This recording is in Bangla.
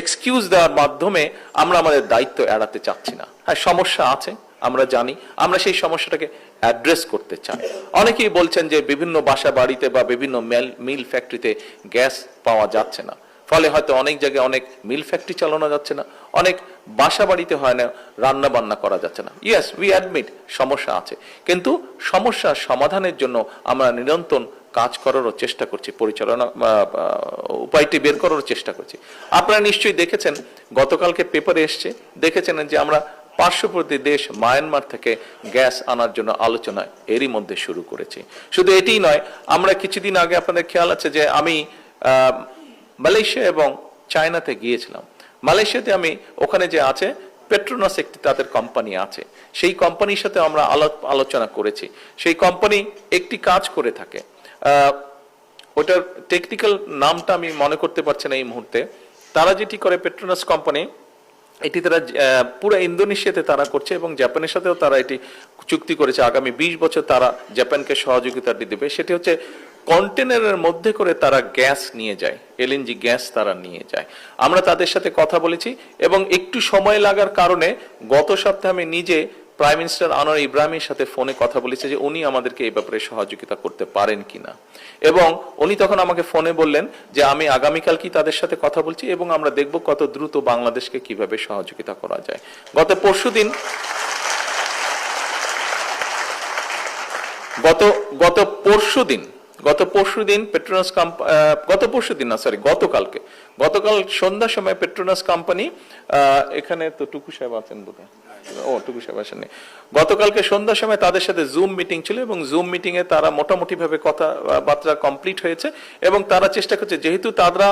এক্সকিউজ দেওয়ার মাধ্যমে আমরা আমাদের দায়িত্ব এড়াতে চাচ্ছি না। হ্যাঁ, সমস্যা আছে, আমরা জানি, আমরা সেই সমস্যাটাকে অ্যাড্রেস করতে চাই। অনেকেই বলছেন যে বিভিন্ন বাসা বাড়িতে বা বিভিন্ন মিল ফ্যাক্টরিতে গ্যাস পাওয়া যাচ্ছে না, ফলে হয়তো অনেক জায়গায় অনেক মিল ফ্যাক্টরি চালানো যাচ্ছে না, অনেক বাসা বাড়িতে হয় না, রান্না বান্না করা যাচ্ছে না। ইয়েস, উই অ্যাডমিট সমস্যা আছে, কিন্তু সমস্যার সমাধানের জন্য আমরা নিরন্তর কাজ করারও চেষ্টা করছি, পরিচালনা উপায়টি বের করার চেষ্টা করছি। আপনারা নিশ্চয়ই দেখেছেন, গতকালকে পেপারে এসছে, দেখেছেন যে আমরা পার্শ্ববর্তী দেশ মায়ানমার থেকে গ্যাস আনার জন্য আলোচনা এরই মধ্যে শুরু করেছি। শুধু এটিই নয়, আমরা কিছুদিন আগে, আপনাদের খেয়াল আছে যে আমি মালয়েশিয়া এবং চায়নাতে গিয়েছিলাম। মালয়েশিয়াতে আমি ওখানে যে আছে পেট্রোনাস একটি তাদের কোম্পানি আছে, সেই কোম্পানির সাথে আমরা আলোচনা করেছি। সেই কোম্পানি একটি কাজ করে থাকে, ওটার টেকনিক্যাল নামটা আমি মনে করতে পারছি না এই মুহূর্তে। তারা যেটি করে, পেট্রোনাস কোম্পানি, এটি তারা পুরো ইন্দোনেশিয়াতে তারা করছে এবং জাপানের সাথেও তারা এটি চুক্তি করেছে, আগামী 20 বছর তারা জাপানকে সহযোগিতা দিবে। সেটি হচ্ছে কন্টেনারের মধ্যে করে তারা গ্যাস নিয়ে যায়, এলএনজি গ্যাস তারা নিয়ে যায়। আমরা তাদের সাথে কথা বলেছি এবং একটু সময় লাগার কারণে গত সপ্তাহে আমি নিজে প্রাইম মিনিস্টার আনোয়ার ইব্রাহিমের সাথে ফোনে কথা বলেছি যে উনি আমাদেরকে এই ব্যাপারে সহযোগিতা করতে পারেন কিনা, এবং উনি তখন আমাকে ফোনে বললেন যে আমি আগামীকাল কি তাদের সাথে কথা বলছি এবং আমরা দেখব কত দ্রুত বাংলাদেশকে কিভাবে সহযোগিতা করা যায়। গত পরশুদিন পেট্রোনাস গতকাল সন্ধ্যার সময় পেট্রোনাস কোম্পানি, এখানে তো টুকু সাহেব আছেন বোধহয়, টুকু সাহেব আসেননি, গতকালকে সন্ধ্যার সময় তাদের সাথে জুম মিটিং ছিল এবং জুম মিটিং এ তারা মোটামুটি ভাবে কথাবার্তা কমপ্লিট হয়েছে এবং তারা চেষ্টা করছে, যেহেতু তারা